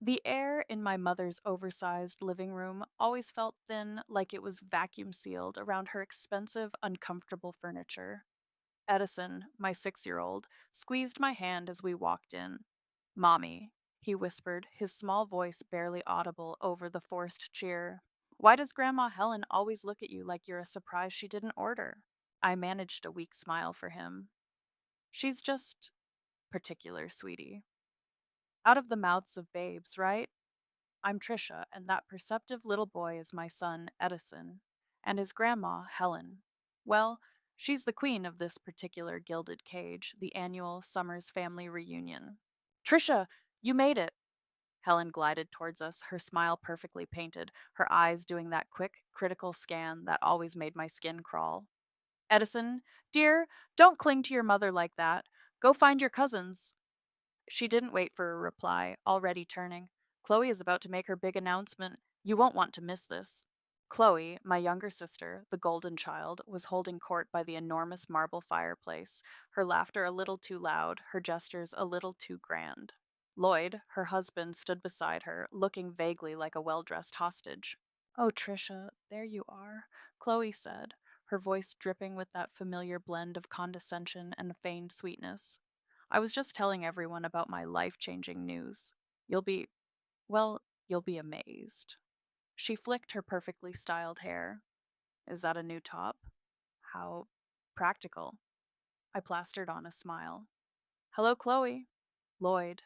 The air in my mother's oversized living room always felt thin, like it was vacuum sealed around her expensive, uncomfortable furniture. Edison, my 6-year-old, squeezed my hand as we walked in. Mommy, he whispered, his small voice barely audible over the forced cheer. Why does Grandma Helen always look at you like you're a surprise she didn't order? I managed a weak smile for him. She's just particular, sweetie. Out of the mouths of babes, right? I'm Trisha, and that perceptive little boy is my son, Edison, and his grandma, Helen. Well, she's the queen of this particular gilded cage, the annual Summers family reunion. Trisha, you made it! Helen glided towards us, her smile perfectly painted, her eyes doing that quick, critical scan that always made my skin crawl. Edison, dear, don't cling to your mother like that. Go find your cousins. She didn't wait for a reply, already turning. Chloe is about to make her big announcement. You won't want to miss this. Chloe, my younger sister, the golden child, was holding court by the enormous marble fireplace, her laughter a little too loud, her gestures a little too grand. Lloyd, her husband, stood beside her, looking vaguely like a well dressed hostage. Oh, Trisha, there you are, Chloe said, her voice dripping with that familiar blend of condescension and feigned sweetness. I was just telling everyone about my life changing news. You'll be, well, you'll be amazed. She flicked her perfectly styled hair. Is that a new top? How practical. I plastered on a smile. Hello, Chloe. Lloyd.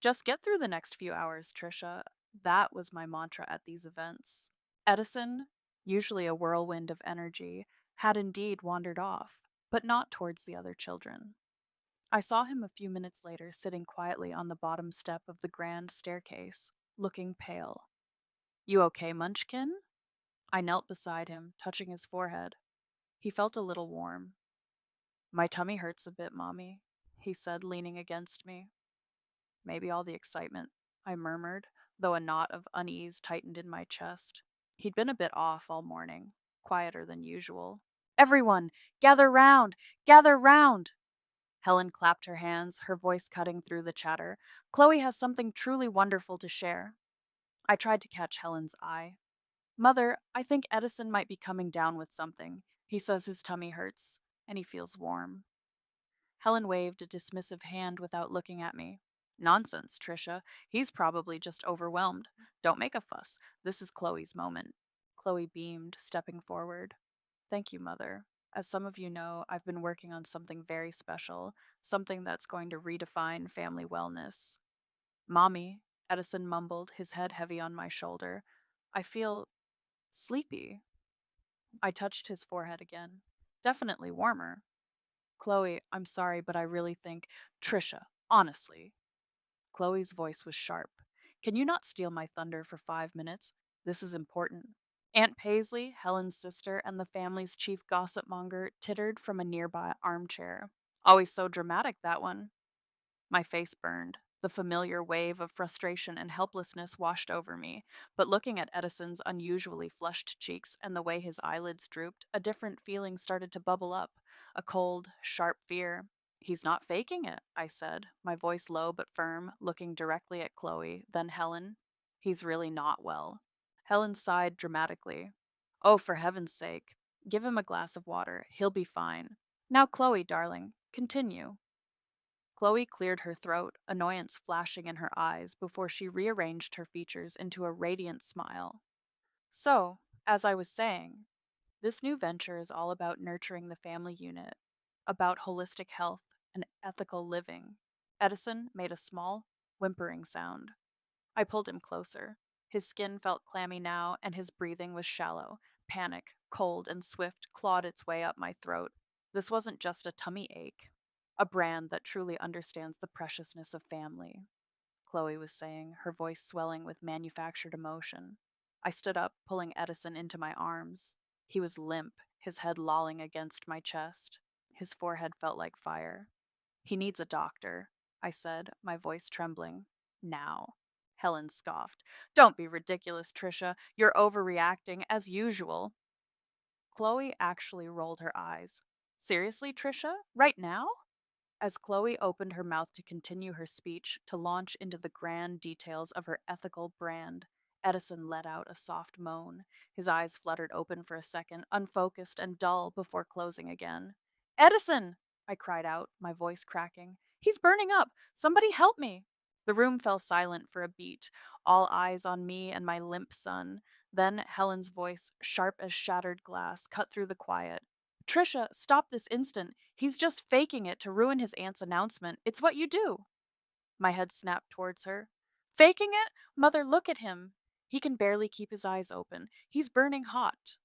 Just get through the next few hours, Trisha. That was my mantra at these events. Edison, usually a whirlwind of energy, had indeed wandered off, but not towards the other children. I saw him a few minutes later sitting quietly on the bottom step of the grand staircase, looking pale. You okay, Munchkin? I knelt beside him, touching his forehead. He felt a little warm. My tummy hurts a bit, Mommy, he said, leaning against me. Maybe all the excitement, I murmured, though a knot of unease tightened in my chest. He'd been a bit off all morning, quieter than usual. Everyone, gather round! Gather round! Helen clapped her hands, her voice cutting through the chatter. Chloe has something truly wonderful to share. I tried to catch Helen's eye. Mother, I think Edison might be coming down with something. He says his tummy hurts, and he feels warm. Helen waved a dismissive hand without looking at me. Nonsense, Trisha. He's probably just overwhelmed. Don't make a fuss. This is Chloe's moment. Chloe beamed, stepping forward. Thank you, Mother. As some of you know, I've been working on something very special, something that's going to redefine family wellness. Mommy, Edison mumbled, his head heavy on my shoulder. I feel sleepy. I touched his forehead again. Definitely warmer. Chloe, I'm sorry, but I really think. Trisha, honestly. Chloe's voice was sharp. Can you not steal my thunder for 5 minutes? This is important. Aunt Paisley, Helen's sister, and the family's chief gossip monger tittered from a nearby armchair. Always so dramatic, that one. My face burned. The familiar wave of frustration and helplessness washed over me, but looking at Edison's unusually flushed cheeks and the way his eyelids drooped, a different feeling started to bubble up, a cold, sharp fear. He's not faking it, I said, my voice low but firm, looking directly at Chloe, then Helen. He's really not well. Helen sighed dramatically. Oh, for heaven's sake. Give him a glass of water. He'll be fine. Now, Chloe, darling, continue. Chloe cleared her throat, annoyance flashing in her eyes before she rearranged her features into a radiant smile. So, as I was saying, this new venture is all about nurturing the family unit, about holistic health and ethical living. Edison made a small, whimpering sound. I pulled him closer. His skin felt clammy now, and his breathing was shallow. Panic, cold and swift, clawed its way up my throat. This wasn't just a tummy ache. A brand that truly understands the preciousness of family, Chloe was saying, her voice swelling with manufactured emotion. I stood up, pulling Edison into my arms. He was limp, his head lolling against my chest. His forehead felt like fire. He needs a doctor, I said, my voice trembling. Now. Helen scoffed. Don't be ridiculous, Trisha. You're overreacting, as usual. Chloe actually rolled her eyes. Seriously, Trisha? Right now? As Chloe opened her mouth to continue her speech, to launch into the grand details of her ethical brand, Edison let out a soft moan. His eyes fluttered open for a second, unfocused and dull, before closing again. Edison! I cried out, my voice cracking. He's burning up! Somebody help me! The room fell silent for a beat, all eyes on me and my limp son. Then Helen's voice, sharp as shattered glass, cut through the quiet. Trisha, stop this instant. He's just faking it to ruin his aunt's announcement. It's what you do. My head snapped towards her. Faking it? Mother, look at him. He can barely keep his eyes open. He's burning hot.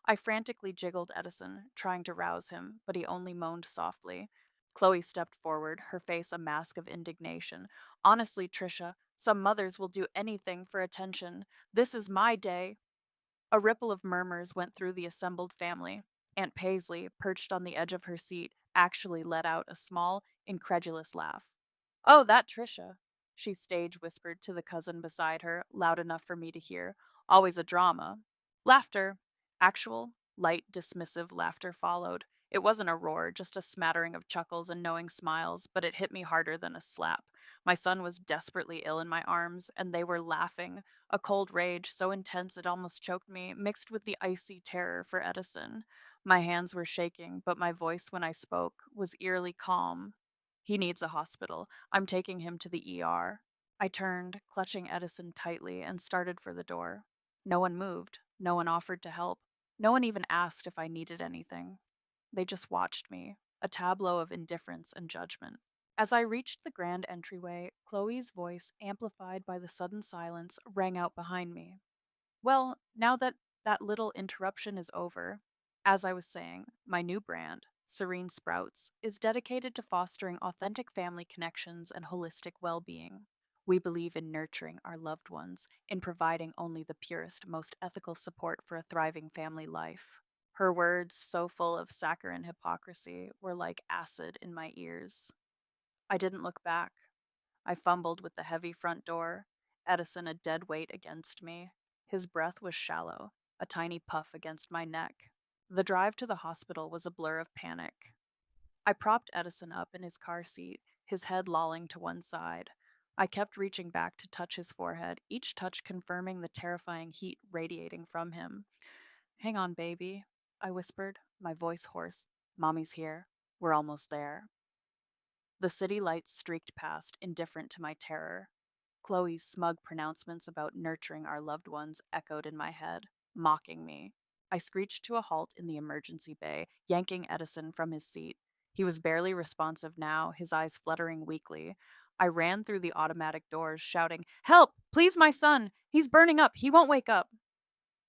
I frantically jiggled Edison, trying to rouse him, but he only moaned softly. Chloe stepped forward, her face a mask of indignation. Honestly, Trisha, some mothers will do anything for attention. This is my day. A ripple of murmurs went through the assembled family. Aunt Paisley, perched on the edge of her seat, actually let out a small, incredulous laugh. Oh, that Trisha, she stage whispered to the cousin beside her, loud enough for me to hear. Always a drama. Laughter. Actual, light, dismissive laughter followed. It wasn't a roar, just a smattering of chuckles and knowing smiles, but it hit me harder than a slap. My son was desperately ill in my arms, and they were laughing, a cold rage so intense it almost choked me, mixed with the icy terror for Edison. My hands were shaking, but my voice when I spoke was eerily calm. He needs a hospital. I'm taking him to the ER. I turned, clutching Edison tightly, and started for the door. No one moved. No one offered to help. No one even asked if I needed anything. They just watched me, a tableau of indifference and judgment. As I reached the grand entryway, Chloe's voice, amplified by the sudden silence, rang out behind me. Well, now that that little interruption is over, as I was saying, my new brand, Serene Sprouts, is dedicated to fostering authentic family connections and holistic well being. We believe in nurturing our loved ones, in providing only the purest, most ethical support for a thriving family life. Her words, so full of saccharine hypocrisy, were like acid in my ears. I didn't look back. I fumbled with the heavy front door, Edison a dead weight against me. His breath was shallow, a tiny puff against my neck. The drive to the hospital was a blur of panic. I propped Edison up in his car seat, his head lolling to one side. I kept reaching back to touch his forehead, each touch confirming the terrifying heat radiating from him. Hang on, baby, I whispered, my voice hoarse. Mommy's here. We're almost there. The city lights streaked past, indifferent to my terror. Chloe's smug pronouncements about nurturing our loved ones echoed in my head, mocking me. I screeched to a halt in the emergency bay, yanking Edison from his seat. He was barely responsive now, his eyes fluttering weakly. I ran through the automatic doors, shouting, Help! Please, my son! He's burning up! He won't wake up!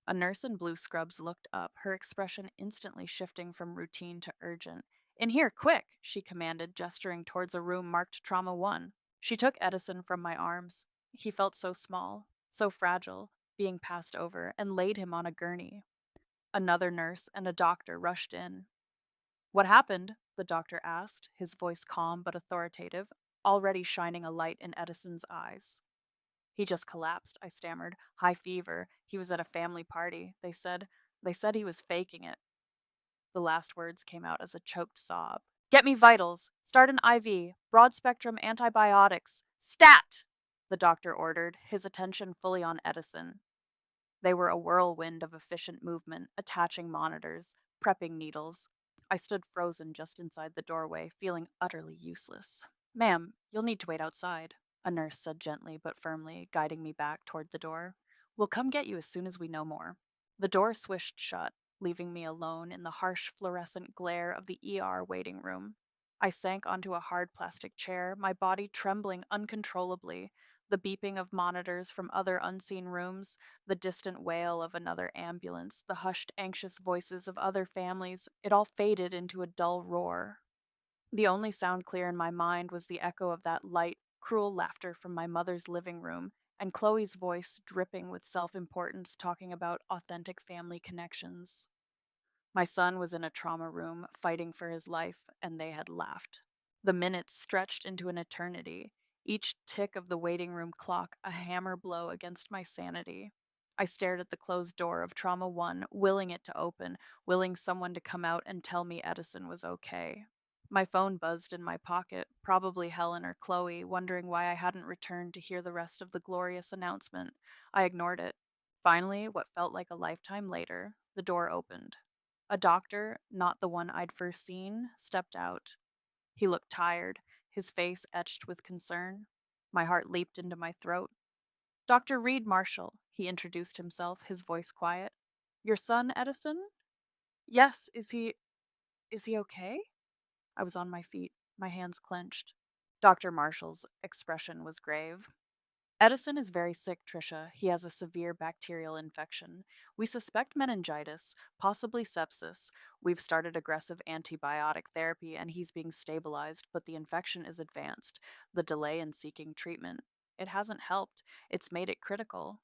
A nurse in blue scrubs looked up, her expression instantly shifting from routine to urgent. In here, quick, she commanded, gesturing towards a room marked Trauma 1. She took Edison from my arms. He felt so small, so fragile, being passed over, and laid him on a gurney. Another nurse and a doctor rushed in. What happened? The doctor asked, his voice calm but authoritative, already shining a light in Edison's eyes. He just collapsed, I stammered. High fever. He was at a family party. They said he was faking it. The last words came out as a choked sob. Get me vitals. Start an IV. Broad spectrum antibiotics. Stat! The doctor ordered, his attention fully on Edison. They were a whirlwind of efficient movement, attaching monitors, prepping needles. I stood frozen just inside the doorway, feeling utterly useless. Ma'am, you'll need to wait outside, a nurse said gently but firmly, guiding me back toward the door. We'll come get you as soon as we know more. The door swished shut, leaving me alone in the harsh fluorescent glare of the ER waiting room. I sank onto a hard plastic chair, my body trembling uncontrollably. The beeping of monitors from other unseen rooms, the distant wail of another ambulance, the hushed, anxious voices of other families, it all faded into a dull roar. The only sound clear in my mind was the echo of that light, cruel laughter from my mother's living room, and Chloe's voice dripping with self importance talking about authentic family connections. My son was in a trauma room, fighting for his life, and they had laughed. The minutes stretched into an eternity, each tick of the waiting room clock a hammer blow against my sanity. I stared at the closed door of Trauma 1, willing it to open, willing someone to come out and tell me Edison was okay. My phone buzzed in my pocket, probably Helen or Chloe, wondering why I hadn't returned to hear the rest of the glorious announcement. I ignored it. Finally, what felt like a lifetime later, the door opened. A doctor, not the one I'd first seen, stepped out. He looked tired, his face etched with concern. My heart leaped into my throat. Dr. Reed Marshall, he introduced himself, his voice quiet. Your son, Edison? Yes, is he okay? I was on my feet, my hands clenched. Dr. Marshall's expression was grave. Edison is very sick, Trisha. He has a severe bacterial infection. We suspect meningitis, possibly sepsis. We've started aggressive antibiotic therapy and he's being stabilized, but the infection is advanced. The delay in seeking treatment. It hasn't helped. It's made it critical.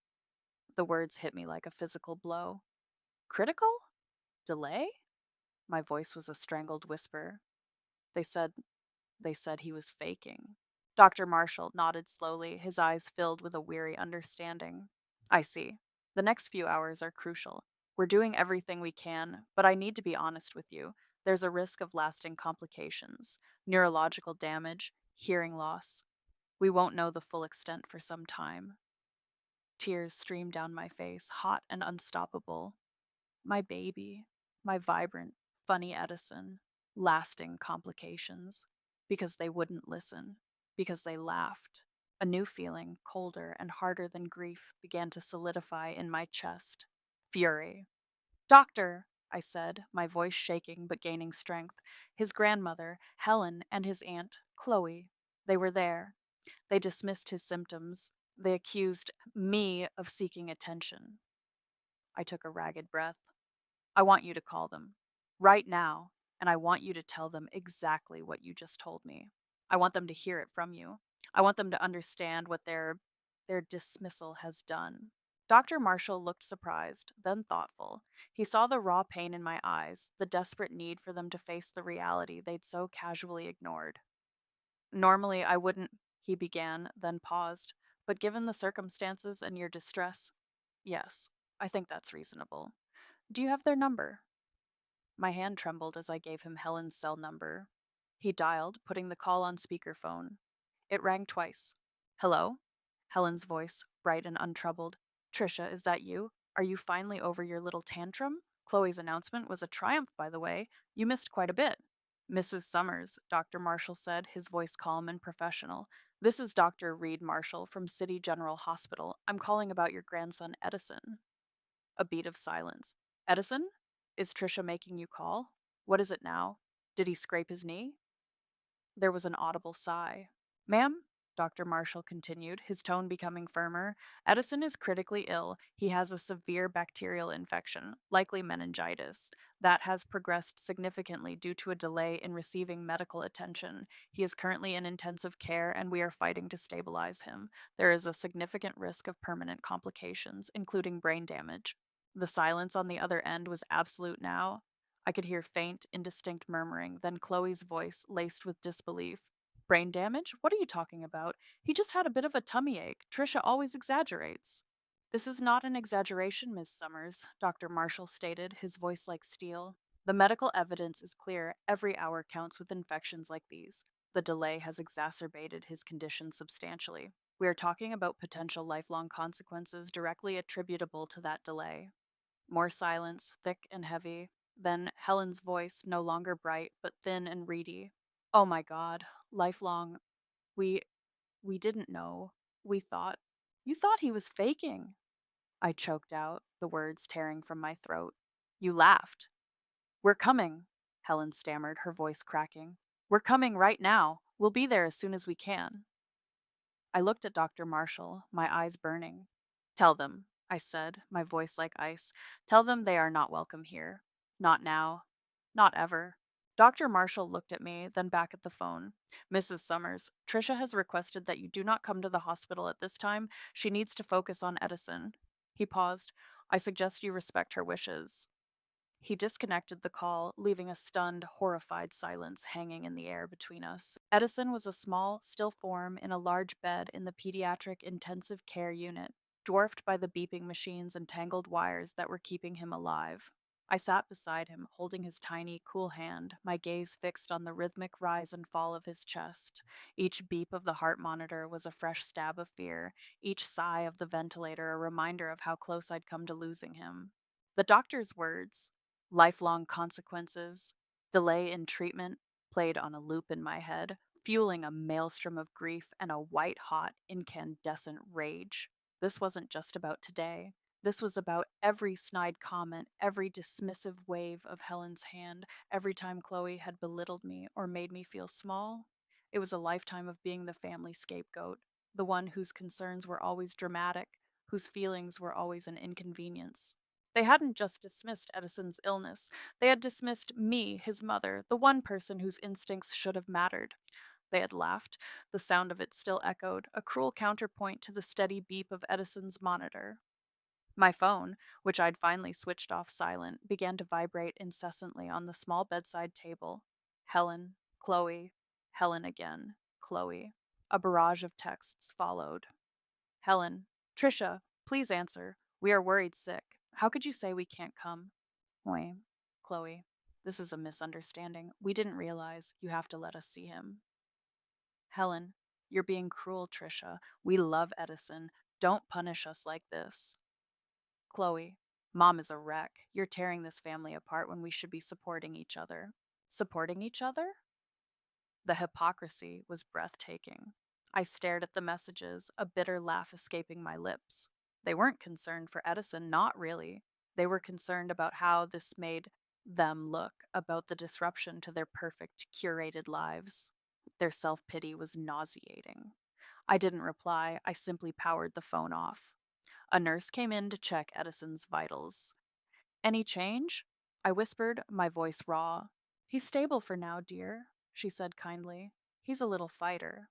The words hit me like a physical blow. Critical? Delay? My voice was a strangled whisper. They said They said he was faking. Dr. Marshall nodded slowly, his eyes filled with a weary understanding. I see. The next few hours are crucial. We're doing everything we can, but I need to be honest with you. There's a risk of lasting complications, neurological damage, hearing loss. We won't know the full extent for some time. Tears streamed down my face, hot and unstoppable. My baby, my vibrant, funny Edison, lasting complications, because they wouldn't listen, because they laughed. A new feeling, colder and harder than grief, began to solidify in my chest. Fury. Doctor, I said, my voice shaking but gaining strength. His grandmother, Helen, and his aunt, Chloe. They were there. They dismissed his symptoms. They accused me of seeking attention. I took a ragged breath. I want you to call them right now, and I want you to tell them exactly what you just told me. I want them to hear it from you. I want them to understand what their dismissal has done. Dr. Marshall looked surprised, then thoughtful. He saw the raw pain in my eyes, the desperate need for them to face the reality they'd so casually ignored. Normally, I wouldn't, he began, then paused. But given the circumstances and your distress, yes, I think that's reasonable. Do you have their number? My hand trembled as I gave him Helen's cell number. He dialed, putting the call on speakerphone. It rang twice. Hello? Helen's voice, bright and untroubled. Trisha, is that you? Are you finally over your little tantrum? Chloe's announcement was a triumph, by the way. You missed quite a bit. Mrs. Summers, Dr. Marshall said, his voice calm and professional. This is Dr. Reed Marshall from City General Hospital. I'm calling about your grandson, Edison. A beat of silence. Edison? Is Trisha making you call? What is it now? Did he scrape his knee? There was an audible sigh. Ma'am, Dr. Marshall continued, his tone becoming firmer, Edison is critically ill. He has a severe bacterial infection, likely meningitis. That has progressed significantly due to a delay in receiving medical attention. He is currently in intensive care, and we are fighting to stabilize him. There is a significant risk of permanent complications, including brain damage. The silence on the other end was absolute now. I could hear faint, indistinct murmuring, then Chloe's voice, laced with disbelief. Brain damage? What are you talking about? He just had a bit of a tummy ache. Trisha always exaggerates. This is not an exaggeration, Miss Summers, Dr. Marshall stated, his voice like steel. The medical evidence is clear. Every hour counts with infections like these. The delay has exacerbated his condition substantially. We are talking about potential lifelong consequences directly attributable to that delay. More silence, thick and heavy. Then Helen's voice, no longer bright, but thin and reedy. Oh my God, lifelong. We we didn't know. We thought you thought he was faking. I choked out, the words tearing from my throat. You laughed. We're coming, Helen stammered, her voice cracking. We're coming right now. We'll be there as soon as we can. I looked at Dr. Marshall, my eyes burning. Tell them, I said, my voice like ice. Tell them they are not welcome here. Not now. Not ever. Dr. Marshall looked at me, then back at the phone. Mrs. Summers, Trisha has requested that you do not come to the hospital at this time. She needs to focus on Edison. He paused. I suggest you respect her wishes. He disconnected the call, leaving a stunned, horrified silence hanging in the air between us. Edison was a small, still form in a large bed in the pediatric intensive care unit, dwarfed by the beeping machines and tangled wires that were keeping him alive. I sat beside him, holding his tiny, cool hand, my gaze fixed on the rhythmic rise and fall of his chest. Each beep of the heart monitor was a fresh stab of fear, each sigh of the ventilator a reminder of how close I'd come to losing him. The doctor's words, lifelong consequences, delay in treatment, played on a loop in my head, fueling a maelstrom of grief and a white hot, incandescent rage. This wasn't just about today. This was about every snide comment, every dismissive wave of Helen's hand, every time Chloe had belittled me or made me feel small. It was a lifetime of being the family scapegoat, the one whose concerns were always dramatic, whose feelings were always an inconvenience. They hadn't just dismissed Edison's illness, they had dismissed me, his mother, the one person whose instincts should have mattered. They had laughed. The sound of it still echoed, a cruel counterpoint to the steady beep of Edison's monitor. My phone, which I'd finally switched off silent, began to vibrate incessantly on the small bedside table. Helen, Chloe, Helen again, Chloe. A barrage of texts followed. Helen, Trisha, please answer. We are worried sick. How could you say we can't come? Wait, Chloe, this is a misunderstanding. We didn't realize. You have to let us see him. Helen, you're being cruel, Trisha. We love Edison. Don't punish us like this. Chloe, Mom is a wreck. You're tearing this family apart when we should be supporting each other. Supporting each other? The hypocrisy was breathtaking. I stared at the messages, a bitter laugh escaping my lips. They weren't concerned for Edison, not really. They were concerned about how this made them look, about the disruption to their perfect, curated lives. Their self pity was nauseating. I didn't reply, I simply powered the phone off. A nurse came in to check Edison's vitals. Any change? I whispered, my voice raw. He's stable for now, dear, she said kindly. He's a little fighter.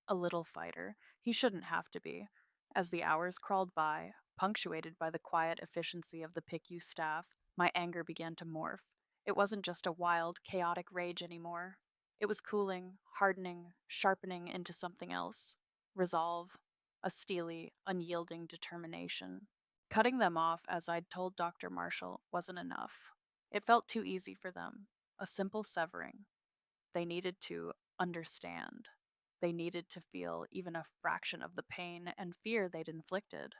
A little fighter. He shouldn't have to be. As the hours crawled by, punctuated by the quiet efficiency of the PICU staff, my anger began to morph. It wasn't just a wild, chaotic rage anymore. It was cooling, hardening, sharpening into something else. Resolve. A steely, unyielding determination. Cutting them off, as I'd told Dr. Marshall, wasn't enough. It felt too easy for them. A simple severing. They needed to understand. They needed to feel even a fraction of the pain and fear they'd inflicted.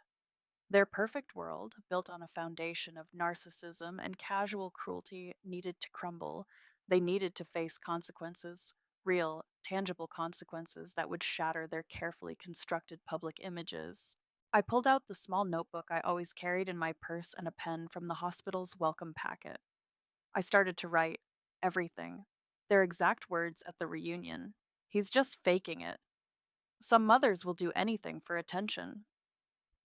Their perfect world, built on a foundation of narcissism and casual cruelty, needed to crumble. They needed to face consequences, real, tangible consequences that would shatter their carefully constructed public images. I pulled out the small notebook I always carried in my purse and a pen from the hospital's welcome packet. I started to write everything. Their exact words at the reunion. He's just faking it. Some mothers will do anything for attention.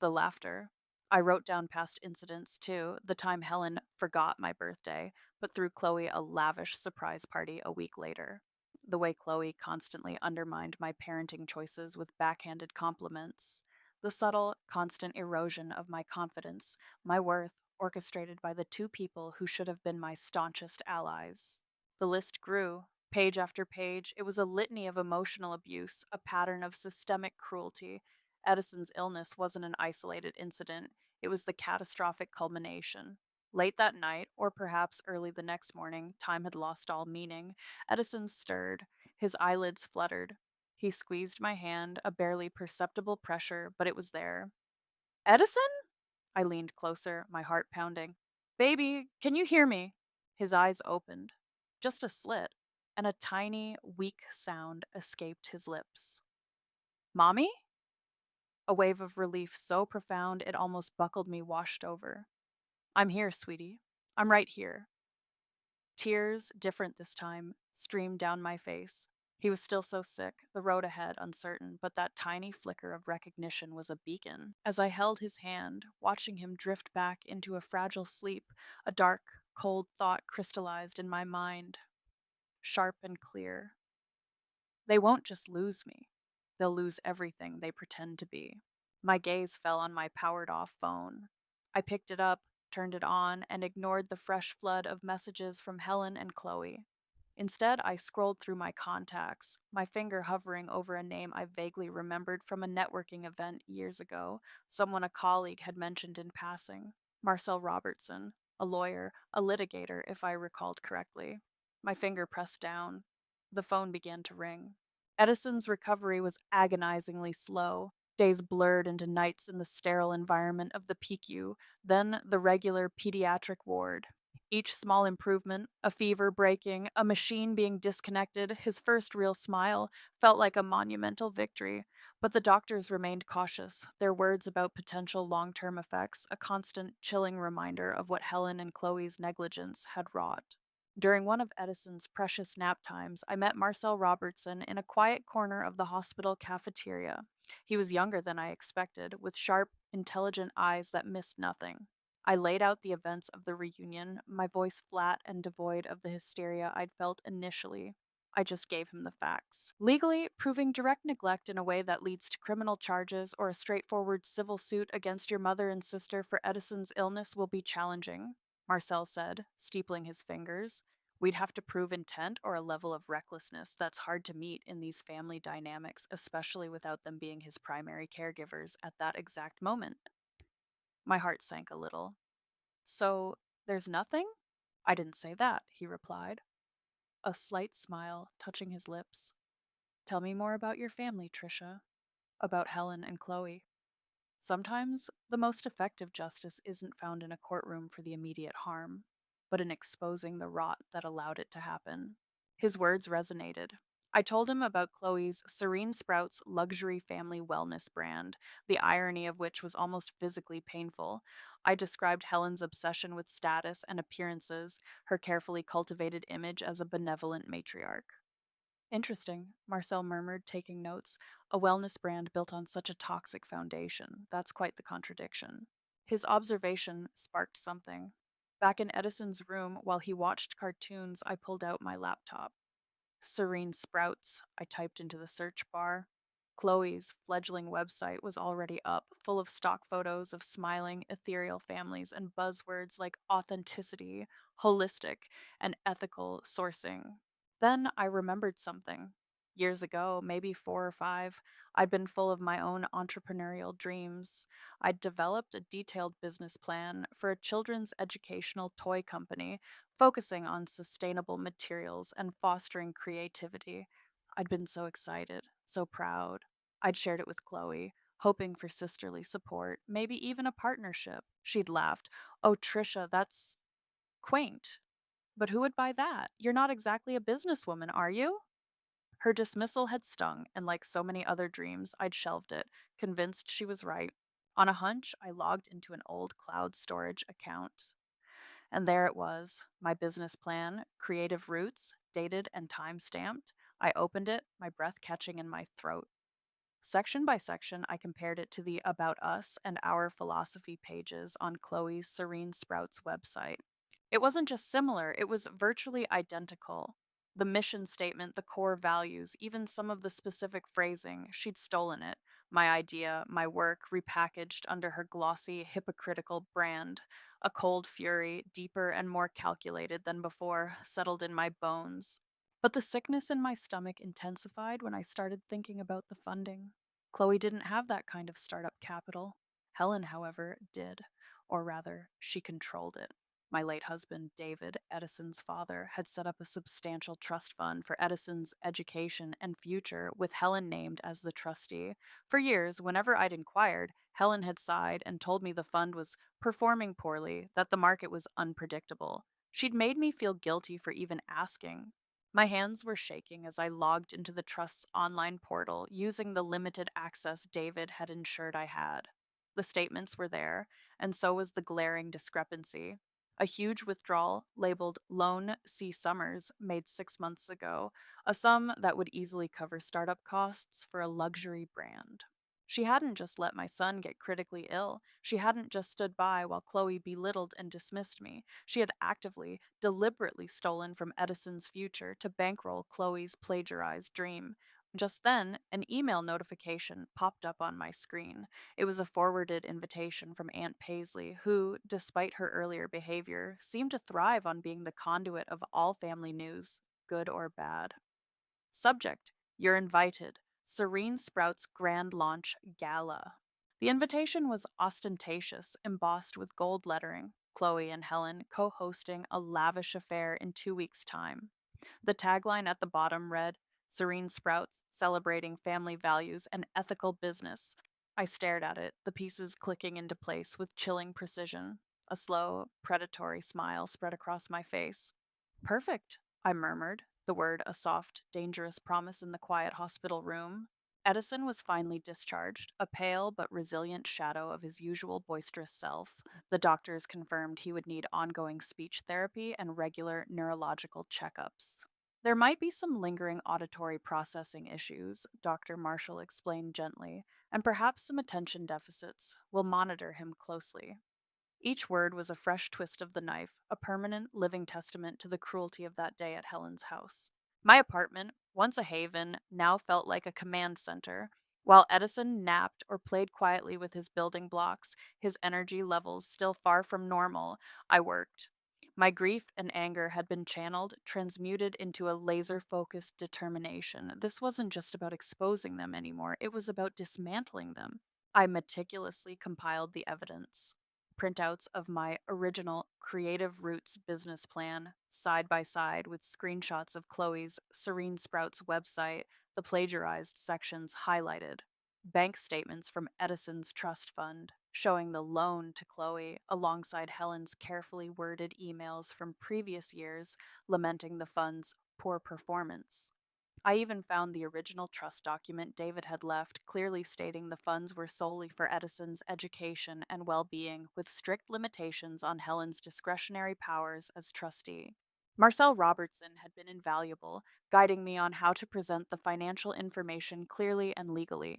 The laughter. I wrote down past incidents too, the time Helen forgot my birthday, but threw Chloe a lavish surprise party a week later. The way Chloe constantly undermined my parenting choices with backhanded compliments. The subtle, constant erosion of my confidence, my worth, orchestrated by the two people who should have been my staunchest allies. The list grew. Page after page, it was a litany of emotional abuse, a pattern of systemic cruelty. Edison's illness wasn't an isolated incident, it was the catastrophic culmination. Late that night, or perhaps early the next morning, time had lost all meaning. Edison stirred. His eyelids fluttered. He squeezed my hand, a barely perceptible pressure, but it was there. Edison? I leaned closer, my heart pounding. Baby, can you hear me? His eyes opened. Just a slit, and a tiny, weak sound escaped his lips. Mommy? A wave of relief so profound it almost buckled me washed over. I'm here, sweetie. I'm right here. Tears, different this time, streamed down my face. He was still so sick, the road ahead uncertain, but that tiny flicker of recognition was a beacon. As I held his hand, watching him drift back into a fragile sleep, a dark, cold thought crystallized in my mind, sharp and clear. They won't just lose me. They'll lose everything they pretend to be. My gaze fell on my powered off phone. I picked it up, turned it on, and ignored the fresh flood of messages from Helen and Chloe. Instead, I scrolled through my contacts, my finger hovering over a name I vaguely remembered from a networking event years ago, someone a colleague had mentioned in passing. Marcel Robertson. a lawyer, a litigator, if I recalled correctly. My finger pressed down. The phone began to ring. Edison's recovery was agonizingly slow. Days blurred into nights in the sterile environment of the PICU, then the regular pediatric ward. Each small improvement, a fever breaking, a machine being disconnected, his first real smile, felt like a monumental victory. But the doctors remained cautious, their words about potential long term effects a constant chilling reminder of what Helen and Chloe's negligence had wrought. During one of Edison's precious nap times, I met Marcel Robertson in a quiet corner of the hospital cafeteria. He was younger than I expected, with sharp, intelligent eyes that missed nothing. I laid out the events of the reunion, my voice flat and devoid of the hysteria I'd felt initially. I just gave him the facts. Legally, proving direct neglect in a way that leads to criminal charges or a straightforward civil suit against your mother and sister for Edison's illness will be challenging, Marcel said, steepling his fingers. We'd have to prove intent or a level of recklessness that's hard to meet in these family dynamics, especially without them being his primary caregivers at that exact moment. My heart sank a little. So, there's nothing? I didn't say that, he replied, a slight smile touching his lips. Tell me more about your family, Trisha. About Helen and Chloe. Sometimes the most effective justice isn't found in a courtroom for the immediate harm, but in exposing the rot that allowed it to happen. His words resonated. I told him about Chloe's Serene Sprouts luxury family wellness brand, the irony of which was almost physically painful. I described Helen's obsession with status and appearances, her carefully cultivated image as a benevolent matriarch. Interesting, Marcel murmured, taking notes. A wellness brand built on such a toxic foundation. That's quite the contradiction. His observation sparked something. Back in Edison's room, while he watched cartoons, I pulled out my laptop. Serene Sprouts, I typed into the search bar. Chloe's fledgling website was already up, full of stock photos of smiling, ethereal families and buzzwords like authenticity, holistic, and ethical sourcing. Then I remembered something. Years ago, maybe 4 or 5, I'd been full of my own entrepreneurial dreams. I'd developed a detailed business plan for a children's educational toy company focusing on sustainable materials and fostering creativity. I'd been so excited, so proud. I'd shared it with Chloe, hoping for sisterly support, maybe even a partnership. She'd laughed. Oh, Trisha, that's quaint. But who would buy that? You're not exactly a businesswoman, are you? Her dismissal had stung, and like so many other dreams, I'd shelved it, convinced she was right. On a hunch, I logged into an old cloud storage account. And there it was, my business plan, creative roots, dated and time stamped. I opened it, my breath catching in my throat. Section by section, I compared it to the About Us and Our Philosophy pages on Chloe's Serene Sprouts website. It wasn't just similar, it was virtually identical. The mission statement, the core values, even some of the specific phrasing, she'd stolen it. My idea, my work, repackaged under her glossy, hypocritical brand. A cold fury, deeper and more calculated than before, settled in my bones. But the sickness in my stomach intensified when I started thinking about the funding. Chloe didn't have that kind of startup capital. Helen, however, did. Or rather, she controlled it. My late husband, David, Edison's father, had set up a substantial trust fund for Edison's education and future, with Helen named as the trustee. For years, whenever I'd inquired, Helen had sighed and told me the fund was performing poorly, that the market was unpredictable. She'd made me feel guilty for even asking. My hands were shaking as I logged into the Trust's online portal using the limited access David had ensured I had. The statements were there, and so was the glaring discrepancy. A huge withdrawal, labeled Loan C. Summers, made 6 months ago, a sum that would easily cover startup costs for a luxury brand. She hadn't just let my son get critically ill. She hadn't just stood by while Chloe belittled and dismissed me. She had actively, deliberately stolen from Edison's future to bankroll Chloe's plagiarized dream. Just then, an email notification popped up on my screen. It was a forwarded invitation from Aunt Paisley, who, despite her earlier behavior, seemed to thrive on being the conduit of all family news, good or bad. Subject: You're invited. Serene Sprouts Grand Launch Gala. The invitation was ostentatious, embossed with gold lettering. Chloe and Helen co hosting a lavish affair in 2 weeks' time. The tagline at the bottom read, Serene Sprouts, celebrating family values and ethical business. I stared at it, the pieces clicking into place with chilling precision. A slow, predatory smile spread across my face. Perfect, I murmured, the word a soft, dangerous promise in the quiet hospital room. Edison was finally discharged, a pale but resilient shadow of his usual boisterous self. The doctors confirmed he would need ongoing speech therapy and regular neurological checkups. There might be some lingering auditory processing issues, Dr. Marshall explained gently, and perhaps some attention deficits. We'll monitor him closely. Each word was a fresh twist of the knife, a permanent, living testament to the cruelty of that day at Helen's house. My apartment, once a haven, now felt like a command center. While Edison napped or played quietly with his building blocks, his energy levels still far from normal, I worked. My grief and anger had been channeled, transmuted into a laser focused determination. This wasn't just about exposing them anymore, it was about dismantling them. I meticulously compiled the evidence, printouts of my original Creative Roots business plan, side by side with screenshots of Chloe's Serene Sprouts website, the plagiarized sections highlighted, bank statements from Edison's trust fund, showing the loan to Chloe alongside Helen's carefully worded emails from previous years lamenting the fund's poor performance. I even found the original trust document David had left, clearly stating the funds were solely for Edison's education and well being, with strict limitations on Helen's discretionary powers as trustee. Marcel Robertson had been invaluable, guiding me on how to present the financial information clearly and legally.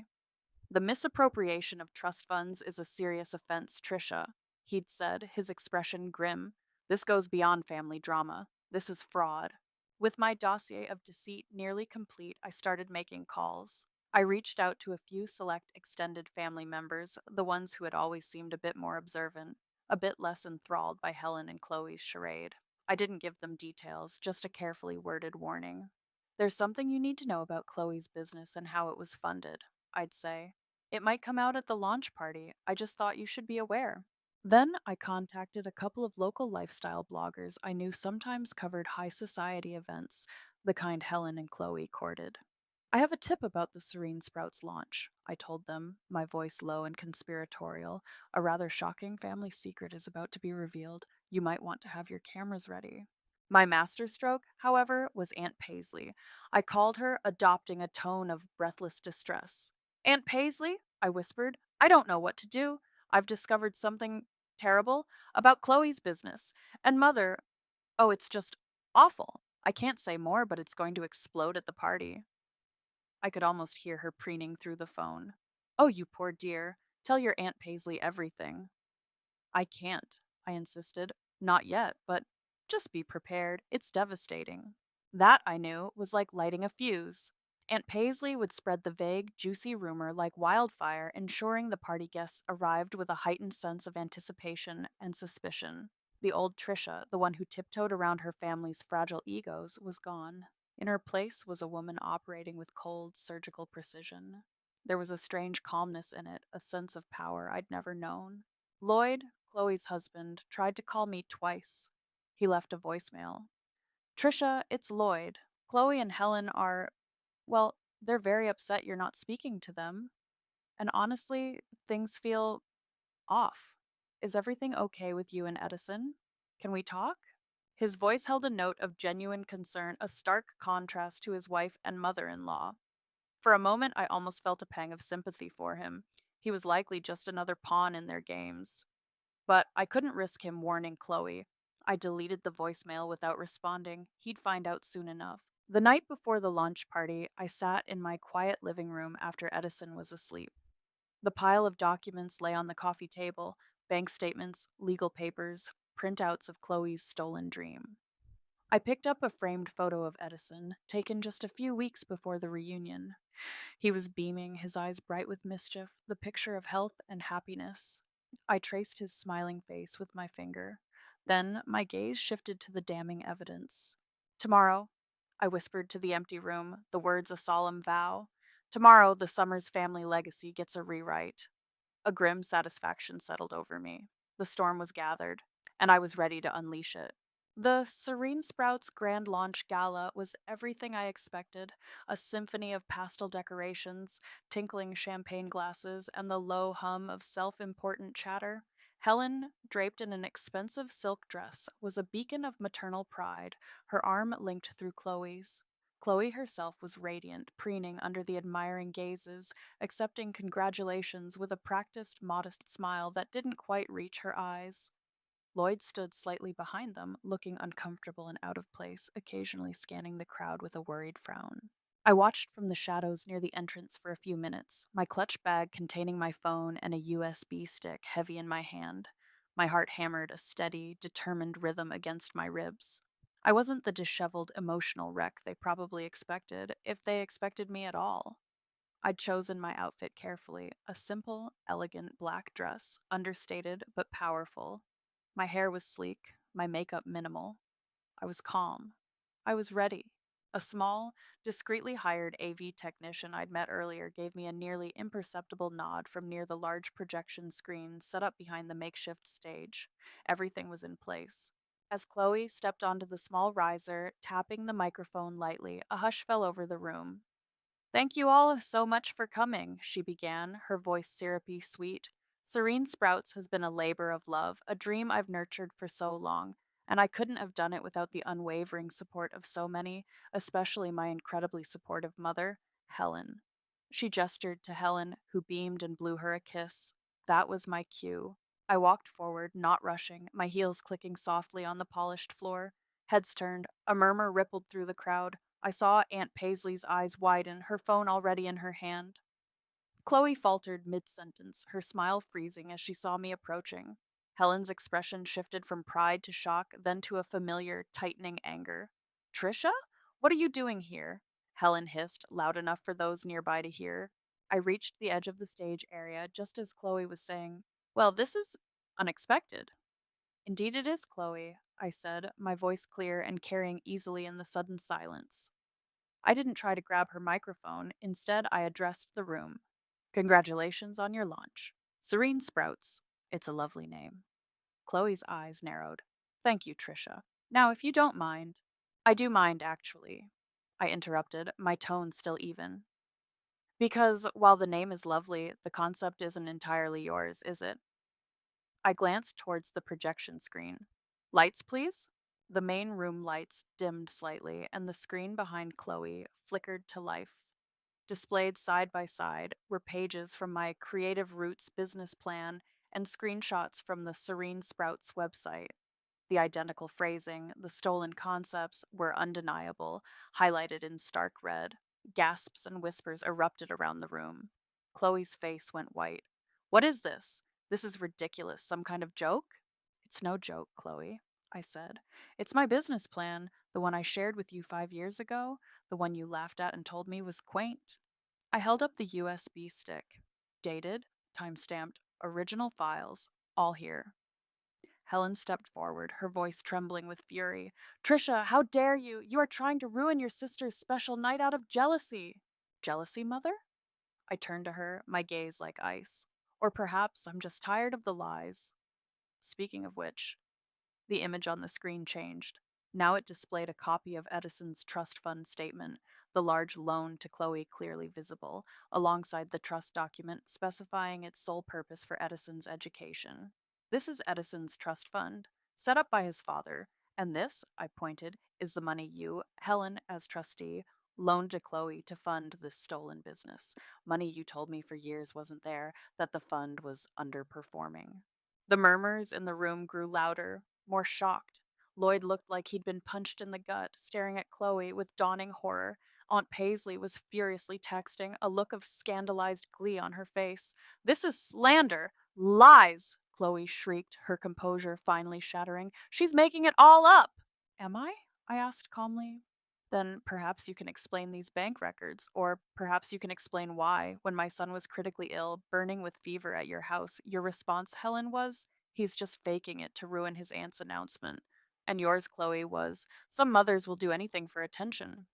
The misappropriation of trust funds is a serious offense, Trisha, he'd said, his expression grim. This goes beyond family drama. This is fraud. With my dossier of deceit nearly complete, I started making calls. I reached out to a few select extended family members, the ones who had always seemed a bit more observant, a bit less enthralled by Helen and Chloe's charade. I didn't give them details, just a carefully worded warning. There's something you need to know about Chloe's business and how it was funded, I'd say. It might come out at the launch party. I just thought you should be aware. Then I contacted a couple of local lifestyle bloggers I knew sometimes covered high society events, the kind Helen and Chloe courted. I have a tip about the Serene Sprouts launch, I told them, my voice low and conspiratorial. A rather shocking family secret is about to be revealed. You might want to have your cameras ready. My masterstroke, however, was Aunt Paisley. I called her, adopting a tone of breathless distress. Aunt Paisley, I whispered, I don't know what to do. I've discovered something terrible about Chloe's business. And mother, oh, it's just awful. I can't say more, but it's going to explode at the party. I could almost hear her preening through the phone. Oh, you poor dear. Tell your Aunt Paisley everything. I can't, I insisted. Not yet, but just be prepared. It's devastating. That, I knew, was like lighting a fuse. Aunt Paisley would spread the vague, juicy rumor like wildfire, ensuring the party guests arrived with a heightened sense of anticipation and suspicion. The old Trisha, the one who tiptoed around her family's fragile egos, was gone. In her place was a woman operating with cold, surgical precision. There was a strange calmness in it, a sense of power I'd never known. Lloyd, Chloe's husband, tried to call me twice. He left a voicemail. Trisha, it's Lloyd. Chloe and Helen are, well, they're very upset you're not speaking to them. And honestly, things feel off. Is everything okay with you and Edison? Can we talk? His voice held a note of genuine concern, a stark contrast to his wife and mother in law. For a moment, I almost felt a pang of sympathy for him. He was likely just another pawn in their games. But I couldn't risk him warning Chloe. I deleted the voicemail without responding. He'd find out soon enough. The night before the launch party, I sat in my quiet living room after Edison was asleep. The pile of documents lay on the coffee table, bank statements, legal papers, printouts of Chloe's stolen dream. I picked up a framed photo of Edison, taken just a few weeks before the reunion. He was beaming, his eyes bright with mischief, the picture of health and happiness. I traced his smiling face with my finger. Then my gaze shifted to the damning evidence. Tomorrow, I whispered to the empty room, the words a solemn vow. Tomorrow, the Summers family legacy gets a rewrite. A grim satisfaction settled over me. The storm was gathered. and I was ready to unleash it. The Serene Sprouts Grand Launch Gala was everything I expected, a symphony of pastel decorations, tinkling champagne glasses, and the low hum of self important chatter. Helen, draped in an expensive silk dress, was a beacon of maternal pride, her arm linked through Chloe's. Chloe herself was radiant, preening under the admiring gazes, accepting congratulations with a practiced, modest smile that didn't quite reach her eyes. Lloyd stood slightly behind them, looking uncomfortable and out of place, occasionally scanning the crowd with a worried frown. I watched from the shadows near the entrance for a few minutes, my clutch bag containing my phone and a USB stick heavy in my hand. My heart hammered a steady, determined rhythm against my ribs. I wasn't the disheveled, emotional wreck they probably expected, if they expected me at all. I'd chosen my outfit carefully, a simple, elegant black dress, understated but powerful. My hair was sleek, my makeup minimal. I was calm. I was ready. A small, discreetly hired AV technician I'd met earlier gave me a nearly imperceptible nod from near the large projection screen set up behind the makeshift stage. Everything was in place. As Chloe stepped onto the small riser, tapping the microphone lightly, a hush fell over the room. "Thank you all so much for coming," she began, her voice syrupy sweet. "Serene Sprouts has been a labor of love, a dream I've nurtured for so long, and I couldn't have done it without the unwavering support of so many, especially my incredibly supportive mother, Helen." She gestured to Helen, who beamed and blew her a kiss. That was my cue. I walked forward, not rushing, my heels clicking softly on the polished floor. Heads turned, a murmur rippled through the crowd. I saw Aunt Paisley's eyes widen, her phone already in her hand. Chloe faltered mid sentence, her smile freezing as she saw me approaching. Helen's expression shifted from pride to shock, then to a familiar, tightening anger. "Trisha? What are you doing here?" Helen hissed, loud enough for those nearby to hear. I reached the edge of the stage area just as Chloe was saying, "Well, this is unexpected." "Indeed it is, Chloe," I said, my voice clear and carrying easily in the sudden silence. I didn't try to grab her microphone. Instead, I addressed the room. "Congratulations on your launch. Serene Sprouts. It's a lovely name." Chloe's eyes narrowed. "Thank you, Trisha. Now, if you don't mind—" "I do mind, actually," I interrupted, my tone still even. "Because while the name is lovely, the concept isn't entirely yours, is it?" I glanced towards the projection screen. "Lights, please." The main room lights dimmed slightly, and the screen behind Chloe flickered to life. Displayed side by side were pages from my Creative Roots business plan and screenshots from the Serene Sprouts website. The identical phrasing, the stolen concepts were undeniable, highlighted in stark red. Gasps and whispers erupted around the room. Chloe's face went white. "What is this? This is ridiculous. Some kind of joke?" "It's no joke, Chloe," I said. "It's my business plan, the one I shared with you 5 years ago, the one you laughed at and told me was quaint." I held up the USB stick. Dated, time-stamped, original files, all here. Helen stepped forward, her voice trembling with fury. "Trisha, how dare you? You are trying to ruin your sister's special night out of jealousy." "Jealousy, mother?" I turned to her, my gaze like ice. "Or perhaps I'm just tired of the lies." Speaking of which, the image on the screen changed. Now it displayed a copy of Edison's trust fund statement, the large loan to Chloe clearly visible, alongside the trust document specifying its sole purpose for Edison's education. "This is Edison's trust fund, set up by his father, and this," I pointed, "is the money you, Helen, as trustee, loaned to Chloe to fund this stolen business. Money you told me for years wasn't there, that the fund was underperforming." The murmurs in the room grew louder, more shocked. Lloyd looked like he'd been punched in the gut, staring at Chloe with dawning horror. Aunt Paisley was furiously texting, a look of scandalized glee on her face. "This is slander! Lies!" Chloe shrieked, her composure finally shattering. "She's making it all up!" "Am I?" I asked calmly. "Then perhaps you can explain these bank records, or perhaps you can explain why, when my son was critically ill, burning with fever at your house, your response, Helen, was, 'He's just faking it to ruin his aunt's announcement.' And yours, Chloe, was, 'Some mothers will do anything for attention.'"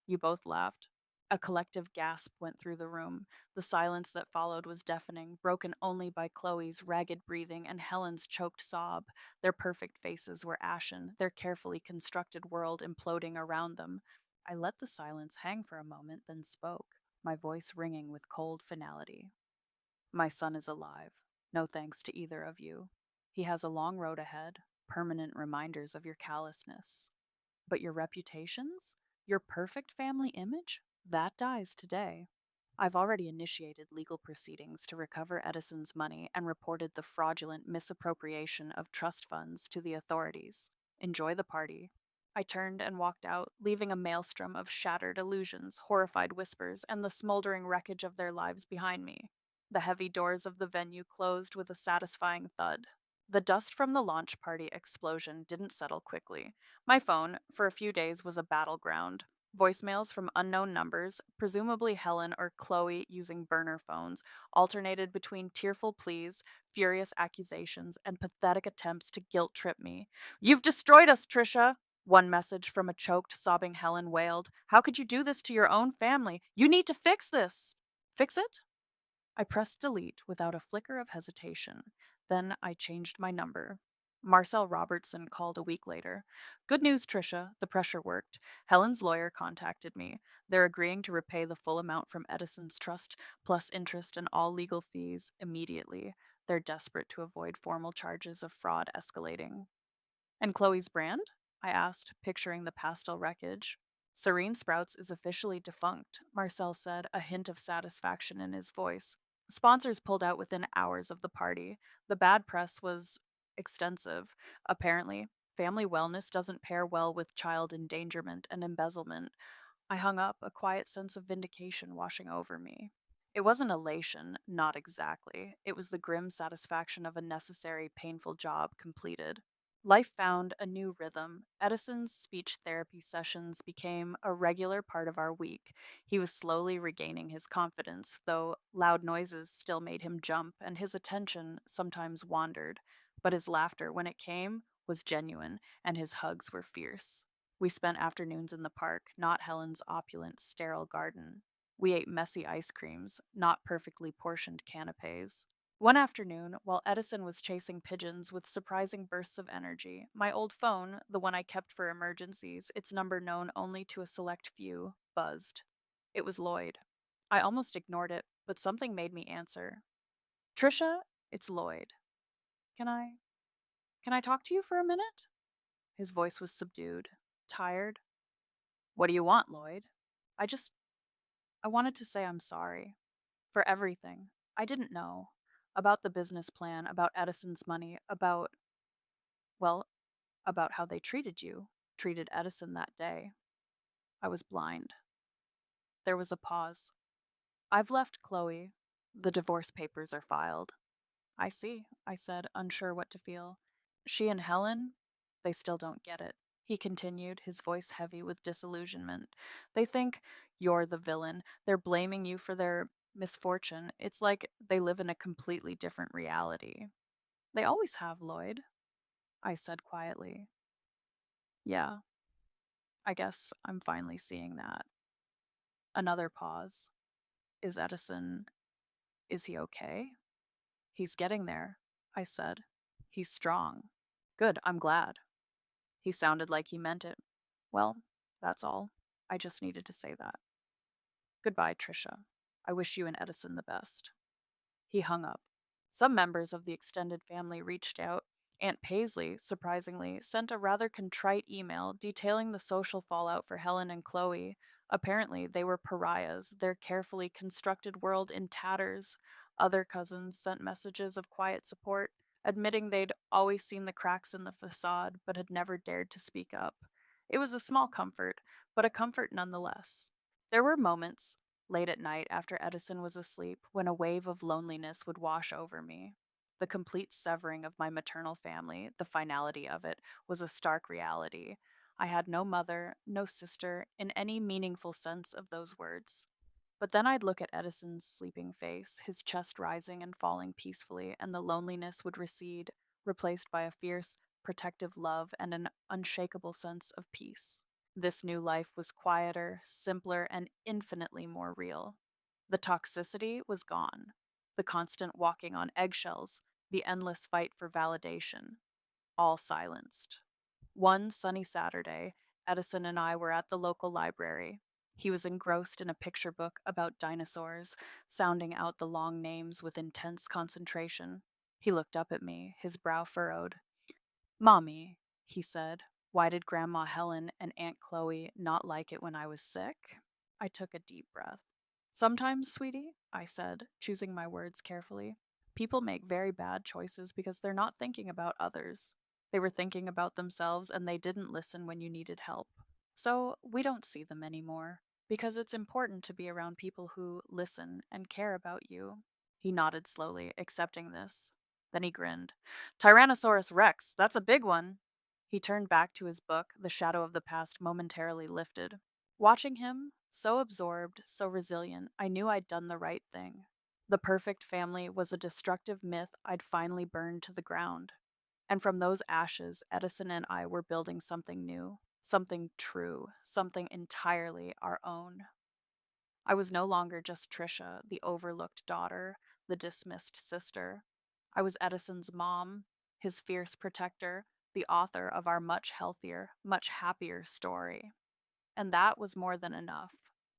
You both laughed. A collective gasp went through the room. The silence that followed was deafening, broken only by Chloe's ragged breathing and Helen's choked sob. Their perfect faces were ashen, their carefully constructed world imploding around them. I let the silence hang for a moment, then spoke, my voice ringing with cold finality. My son is alive. No thanks to either of you. He has a long road ahead, permanent reminders of your callousness. But your reputations? Your perfect family image? That dies today. I've already initiated legal proceedings to recover Edison's money and reported the fraudulent misappropriation of trust funds to the authorities. Enjoy the party. I turned and walked out, leaving a maelstrom of shattered illusions, horrified whispers, and the smoldering wreckage of their lives behind me. The heavy doors of the venue closed with a satisfying thud. The dust from the launch party explosion didn't settle quickly. My phone, for a few days, was a battleground. Voicemails from unknown numbers, presumably Helen or Chloe using burner phones, alternated between tearful pleas, furious accusations, and pathetic attempts to guilt trip me. "You've destroyed us, Trisha!" One message from a choked, sobbing Helen wailed. "How could you do this to your own family? You need to fix this!" Fix it? I pressed delete without a flicker of hesitation. Then I changed my number. Marcel Robertson called a week later. "Good news, Trisha. The pressure worked. Helen's lawyer contacted me. They're agreeing to repay the full amount from Edison's trust, plus interest and all legal fees, immediately. They're desperate to avoid formal charges of fraud escalating." "And Chloe's brand?" I asked, picturing the pastel wreckage. "Serene Sprouts is officially defunct," Marcel said, a hint of satisfaction in his voice. "Sponsors pulled out within hours of the party. The bad press was extensive. Apparently, family wellness doesn't pair well with child endangerment and embezzlement." I hung up, a quiet sense of vindication washing over me. It wasn't elation, not exactly. It was the grim satisfaction of a necessary, painful job completed. Life found a new rhythm. Edison's speech therapy sessions became a regular part of our week. He was slowly regaining his confidence, though loud noises still made him jump and his attention sometimes wandered. But his laughter, when it came, was genuine, and his hugs were fierce. We spent afternoons in the park, not Helen's opulent, sterile garden. We ate messy ice creams, not perfectly portioned canapes. One afternoon, while Edison was chasing pigeons with surprising bursts of energy, my old phone, the one I kept for emergencies, its number known only to a select few, buzzed. It was Lloyd. I almost ignored it, but something made me answer. "Trisha, it's Lloyd. Can I can I talk to you for a minute?" His voice was subdued, tired. "What do you want, Lloyd?" I just I wanted to say I'm sorry for everything. I didn't know about the business plan, about Edison's money, well, about how they treated you, treated Edison that day. I was blind. There was a pause. "I've left Chloe. The divorce papers are filed." "I see," I said, unsure what to feel. "She and Helen, they still don't get it," he continued, his voice heavy with disillusionment. "They think you're the villain. They're blaming you for their misfortune. It's like they live in a completely different reality." "They always have, Lloyd," I said quietly. "Yeah, I guess I'm finally seeing that." Another pause. "Is Edison, is he okay?" "He's getting there," I said. "He's strong." "Good, I'm glad." He sounded like he meant it. "Well, that's all. I just needed to say that. Goodbye, Trisha. I wish you and Edison the best." He hung up. Some members of the extended family reached out. Aunt Paisley, surprisingly, sent a rather contrite email detailing the social fallout for Helen and Chloe. Apparently, they were pariahs, their carefully constructed world in tatters. Other cousins sent messages of quiet support, admitting they'd always seen the cracks in the facade but had never dared to speak up. It was a small comfort, but a comfort nonetheless. There were moments, late at night after Edison was asleep, when a wave of loneliness would wash over me. The complete severing of my maternal family, the finality of it, was a stark reality. I had no mother, no sister, in any meaningful sense of those words. But then I'd look at Edison's sleeping face, his chest rising and falling peacefully, and the loneliness would recede, replaced by a fierce, protective love and an unshakable sense of peace. This new life was quieter, simpler, and infinitely more real. The toxicity was gone. The constant walking on eggshells, the endless fight for validation, all silenced. One sunny Saturday, Edison and I were at the local library. He was engrossed in a picture book about dinosaurs, sounding out the long names with intense concentration. He looked up at me, his brow furrowed. Mommy, he said, why did Grandma Helen and Aunt Chloe not like it when I was sick? I took a deep breath. Sometimes, sweetie, I said, choosing my words carefully, people make very bad choices because they're not thinking about others. They were thinking about themselves and they didn't listen when you needed help. So we don't see them anymore because it's important to be around people who listen and care about you. He nodded slowly, accepting this. Then he grinned. Tyrannosaurus Rex, that's a big one. He turned back to his book, the shadow of the past momentarily lifted. Watching him, so absorbed, so resilient, I knew I'd done the right thing. The perfect family was a destructive myth I'd finally burned to the ground. And from those ashes, Edison and I were building something new, something true, something entirely our own. I was no longer just Trisha, the overlooked daughter, the dismissed sister. I was Edison's mom, his fierce protector, the author of our much healthier, much happier story. And that was more than enough.